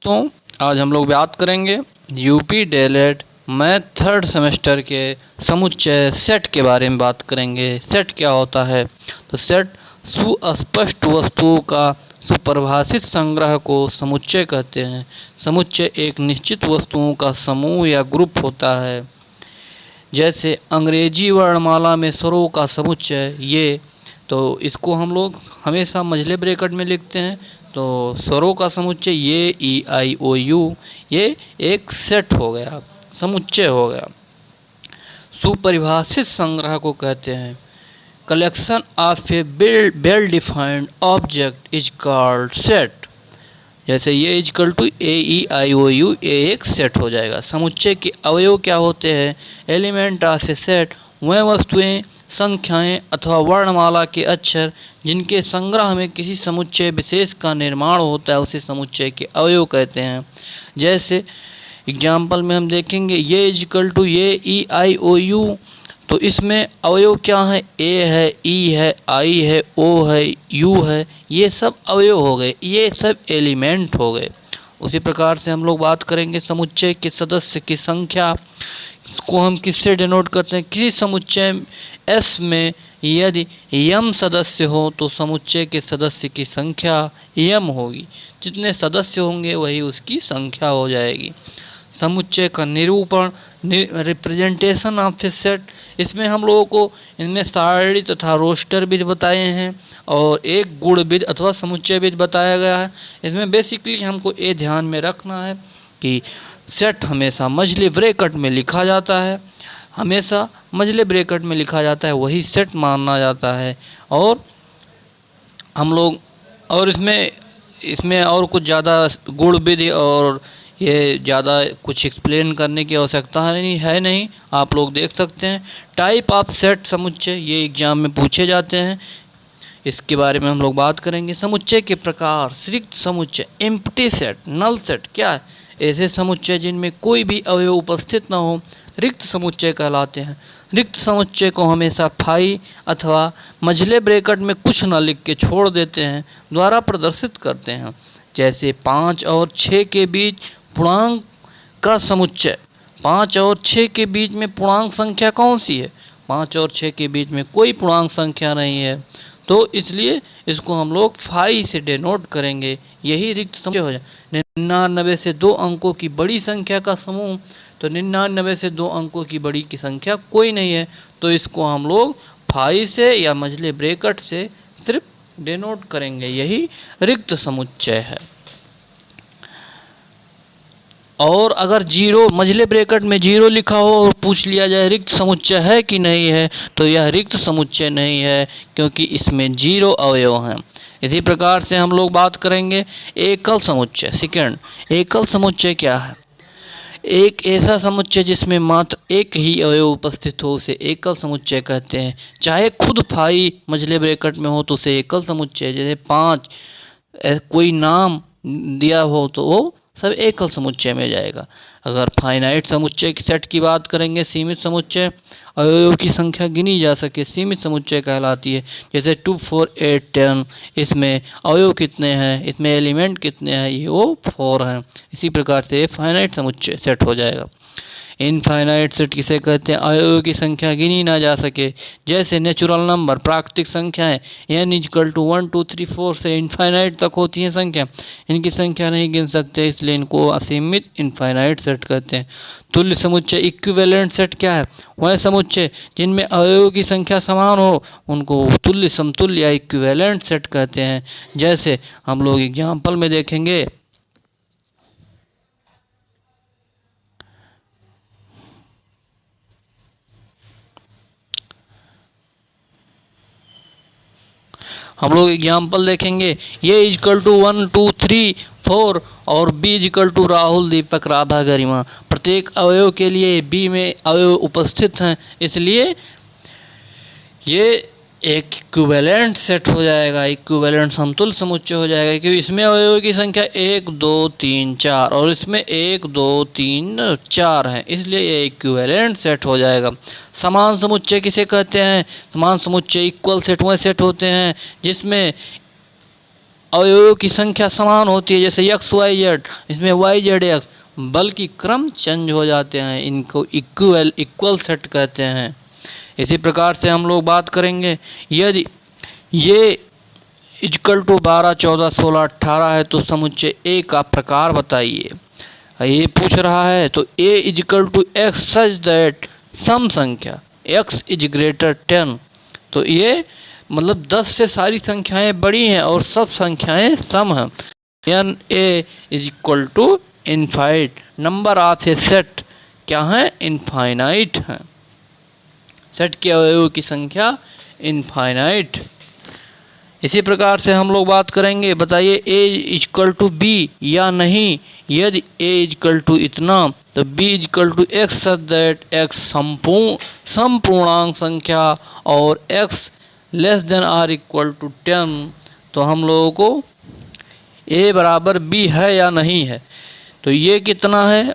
तो आज हम लोग बात करेंगे UP DElEd math third semester के समुच्चय सेट के बारे में बात करेंगे। सेट क्या होता है? तो सेट सुस्पष्ट वस्तुओं का सुपरिभाषित संग्रह को समुच्चय कहते हैं। समुच्चय एक निश्चित वस्तुओं का समूह या ग्रुप होता है। जैसे अंग्रेजी वर्णमाला में स्वरों का समुच्चय ये, तो इसको हम लोग हमेशा मझले ब्रैकेट में लिखते हैं। तो स्वरों का समुच्चय ये ई आई ओ यू, ये एक सेट हो गया, समुच्चय हो गया। सुपरिभाषित संग्रह को कहते हैं collection of a well defined object is called set. जैसे ये equal to A E I O U, ये एक सेट हो जाएगा। समुच्चय के अवयव क्या होते हैं? एलिमेंट ऑफ ए सेट वह वस्तुएं, संख्याएं अथवा वर्णमाला के अक्षर जिनके संग्रह में किसी समुच्चय विशेष का निर्माण होता है उसे समुच्चय के अवयव कहते हैं। जैसे एग्जाम्पल में हम देखेंगे ये इजकल टू ये ई आई ओ यू, तो इसमें अवयव क्या है? ए है, ई है, आई है, ओ है, यू है, ये सब अवयव हो गए, ये सब एलिमेंट हो गए। उसी प्रकार से हम लोग बात करेंगे समुच्चय के सदस्य की संख्या को हम किससे डिनोट करते हैं? किसी समुच्चय एस में यदि यम सदस्य हो तो समुच्चय के सदस्य की संख्या यम होगी। जितने सदस्य होंगे वही उसकी संख्या हो जाएगी। समुच्चय का निरूपण, रिप्रेजेंटेशन ऑफ ए सेट, इसमें हम लोगों को इनमें सारणी तथा रोस्टर भी बताए हैं और एक गुण विधि अथवा समुच्चय विधि बताया गया है। इसमें बेसिकली हमको ये ध्यान में रखना है कि सेट हमेशा मझले ब्रैकेट में लिखा जाता है, हमेशा मझले ब्रैकेट में लिखा जाता है, वही सेट माना जाता है। और हम लोग और इसमें और कुछ ज़्यादा गुण विधि और ये ज़्यादा कुछ एक्सप्लेन करने की आवश्यकता है नहीं, आप लोग देख सकते हैं। टाइप ऑफ सेट समुच्चय, ये एग्जाम में पूछे जाते हैं, इसके बारे में हम लोग बात करेंगे। समुच्चय के प्रकार, रिक्त समुच्चय, एम्प्टी सेट, नल सेट क्या है? ऐसे समुच्चय जिनमें कोई भी अवयव उपस्थित न हो रिक्त समुच्चय कहलाते हैं। रिक्त समुच्चय को हमेशा फाई अथवा मझले ब्रैकेट में कुछ न लिख के छोड़ देते हैं द्वारा प्रदर्शित करते हैं। जैसे 5 और 6 के बीच पूर्णांक का समुच्चय। 5 और 6 के बीच में पूर्णांक संख्या कौन सी है? 5 और 6 के बीच में कोई पूर्णांक संख्या नहीं है, तो इसलिए इसको हम लोग फाई से डिनोट करेंगे, यही रिक्त समुच्चय हो जाए। 99 से 2 अंकों की बड़ी संख्या का समूह, तो 99 से 2 अंकों की बड़ी की संख्या कोई नहीं है, तो इसको हम लोग फाई से या मझले ब्रैकेट से सिर्फ डिनोट करेंगे, यही रिक्त समुच्चय है। और अगर जीरो, मझले ब्रैकेट में जीरो लिखा हो और पूछ लिया जाए रिक्त समुच्चय है कि नहीं है, तो यह रिक्त समुच्चय नहीं है, क्योंकि इसमें जीरो अवयव हैं। इसी प्रकार से हम लोग बात करेंगे एकल समुच्चय। सेकंड, एकल समुच्चय क्या है? एक ऐसा समुच्चय जिसमें मात्र एक ही अवयव उपस्थित हो उसे एकल समुच्चय कहते हैं। चाहे खुद फाई मझले ब्रैकेट में हो तो उसे एकल समुच्चय, जैसे 5 कोई नाम दिया हो तो वो सब एकल समुच्चय में जाएगा। अगर फाइनाइट समुच्चय की सेट की बात करेंगे, सीमित समुच्चय, अवयवों की संख्या गिनी जा सके, सीमित समुच्चय कहलाती है। जैसे 2, 4, 8, 10, इसमें अवयव कितने हैं, इसमें एलिमेंट कितने हैं, ये वो 4 हैं। इसी प्रकार से फाइनाइट समुच्चय सेट हो जाएगा। इनफाइनाइट सेट किसे कहते हैं? अवयवों की संख्या गिनी ना जा सके। जैसे नेचुरल नंबर, प्राकृतिक संख्याएं, n इजकल टू 1, 2, 3, 4 से इनफाइनाइट तक होती हैं संख्या, इनकी संख्या नहीं गिन सकते, इसलिए इनको असीमित इनफाइनाइट सेट कहते हैं। तुल्य समुच्चय, इक्विवेलेंट सेट क्या है? वह समुच्चय जिनमें अवयवों की संख्या समान हो उनको तुल्य, समतुल्य या इक्विवेलेंट सेट कहते हैं। जैसे हम लोग एग्जाम्पल में देखेंगे, हम लोग एग्जाम्पल देखेंगे, ये इजकल टू 1, 2, 3, 4 और बी इजकल टू राहुल, दीपक, राधा, गरिमा। प्रत्येक अवयव के लिए बी में अवयव उपस्थित हैं, इसलिए ये एक इक्विवेलेंट सेट हो जाएगा, इक्विवेलेंट समतुल्य समुच्चय हो जाएगा, क्योंकि इसमें अवयवों की संख्या 1, 2, 3, 4 और इसमें 1, 2, 3, 4 है, इसलिए ये इक्विवेलेंट सेट हो जाएगा। समान समुच्चय किसे कहते हैं? समान समुच्चय, इक्वल सेट वह सेट होते हैं जिसमें अवयवों की संख्या समान होती है, जैसे एक्स वाई जेड, इसमें वाई जेड एक्स, बल्कि क्रम चेंज हो जाते हैं, इनको इक्वल सेट कहते हैं। इसी प्रकार से हम लोग बात करेंगे, यदि ये इक्वल टू 12, 14, 16, 18 है तो समुच्चय ए का प्रकार बताइए। ये पूछ रहा है, तो A is equal to x such that सम संख्या एक्स इज ग्रेटर 10, तो ये मतलब 10 से सारी संख्याएं बड़ी हैं और सब संख्याएं सम हैं। N A is equal to infinite, number of A set क्या है, इनफाइनाइट है। सेट के अवयवों की संख्या इनफाइनाइट। इसी प्रकार से हम लोग बात करेंगे, बताइए ए इक्वल टू बी या नहीं। यदि ए इक्वल टू इतना तो B equal to x such that x संपूर्णांक संख्या और x less than or equal to 10, तो हम लोगों को ए बराबर बी है या नहीं है। तो ये कितना है,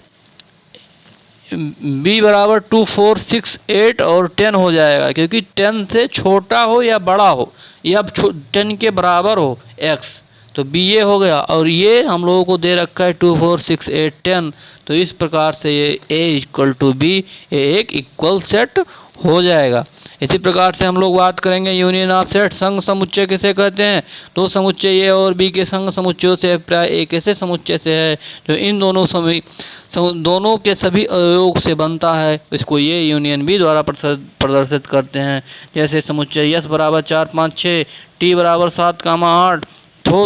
बी बराबर 2, 4, 6, 8 और 10 हो जाएगा, क्योंकि 10 से छोटा हो या बड़ा हो या 10 के बराबर हो एक्स, तो बी ये हो गया। और ये हम लोगों को दे रखा है 2, 4, 6, 8, 10, तो इस प्रकार से ये ए इक्वल टू बी, ये एक इक्वल सेट हो जाएगा। इसी प्रकार से हम लोग बात करेंगे यूनियन ऑफ सेट, संघ समुच्चय किसे कहते हैं। दो समुच्चय ए और बी के संघ समुच्चयों से प्राय एक ऐसे समुच्चय से है जो इन दोनों के सभी अवयवों से बनता है, इसको ये यूनियन बी द्वारा प्रदर्शित करते हैं। जैसे समुच्चय यस बराबर 4, 5, 6, टी बराबर 7, 8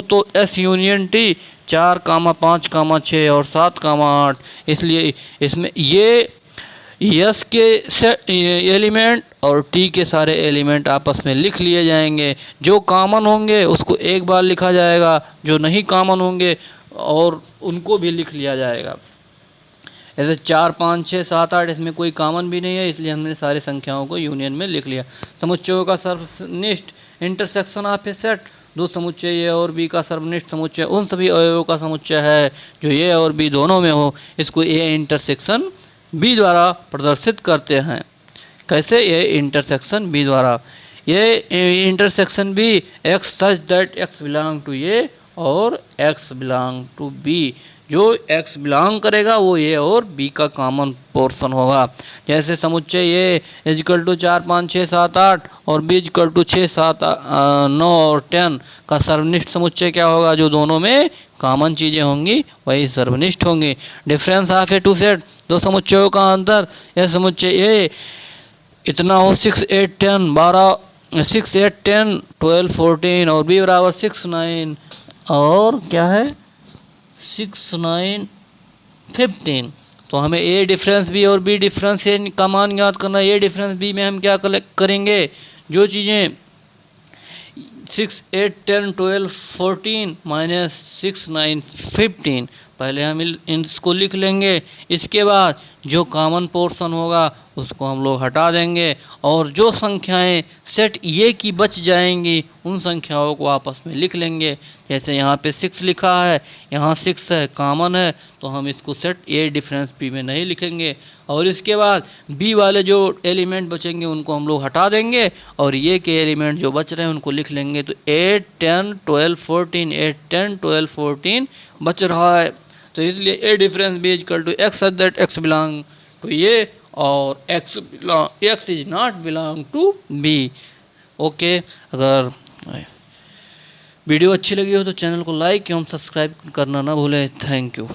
तो एस यूनियन टी 4, 5, 6 और 7, 8, इसलिए इसमें ये यस के एलिमेंट और टी के सारे एलिमेंट आपस में लिख लिए जाएंगे। जो कॉमन होंगे उसको एक बार लिखा जाएगा, जो नहीं कॉमन होंगे और उनको भी लिख लिया जाएगा। ऐसे 4, 5, 6, 7, 8 इसमें कोई कॉमन भी नहीं है, इसलिए हमने सारी संख्याओं को यूनियन में लिख लिया। समुच्चयों का सर्वनिष्ठ इंटरसेक्शन ऑफ ए सेट, दो समुच्चय ए और बी का सर्वनिष्ठ समुच्चय उन सभी अवयवों का समुच्चय है जो ए और बी दोनों में हो, इसको ए इंटरसेक्शन बी द्वारा प्रदर्शित करते हैं। कैसे, ये इंटरसेक्शन बी द्वारा, ये intersection B x such that x belong to A और एक्स बिलोंग टू बी, जो एक्स बिलोंग करेगा वो ए और बी का कॉमन पोर्शन होगा। जैसे समुच्चय ए इक्वल टू 4, 5, 6, 7, 8 और बी इक्वल टू 6, 7, 9 और 10 का सर्वनिष्ठ समुच्चय क्या होगा, जो दोनों में कॉमन चीज़ें होंगी वही सर्वनिष्ठ होंगी। Difference of A two set, दो समुच्चयों का अंतर, यह समुच्चय ए इतना हो 6, 8, 10, 12, 6, 8, 10, 12, 14 और बी बराबर 6, 9 और क्या है 6, 9, 15, तो हमें ए डिफरेंस बी और बी डिफरेंस ए का मान याद करना है। ए डिफरेंस बी में हम क्या करेंगे, जो चीज़ें 6, 8, 10, 12, 14 माइनस 6, 9, 15, पहले हम इसको लिख लेंगे। इसके बाद जो कॉमन पोर्शन होगा उसको हम लोग हटा देंगे और जो संख्याएं सेट ए की बच जाएंगी उन संख्याओं को आपस में लिख लेंगे। जैसे यहाँ पे 6 लिखा है, यहाँ 6 है, कॉमन है, तो हम इसको सेट ए डिफरेंस बी में नहीं लिखेंगे। और इसके बाद बी वाले जो एलिमेंट बचेंगे उनको हम लोग हटा देंगे और ये के एलिमेंट जो बच रहे हैं उनको लिख लेंगे। तो 8, 10, 12, 14, 8, 10, 12, 14 बच रहा है, तो इसलिए A difference B equal to x such that x belong to A और x is not belong to B. Okay, अगर वीडियो अच्छी लगी हो तो चैनल को लाइक एवं सब्सक्राइब करना ना भूलें। Thank you.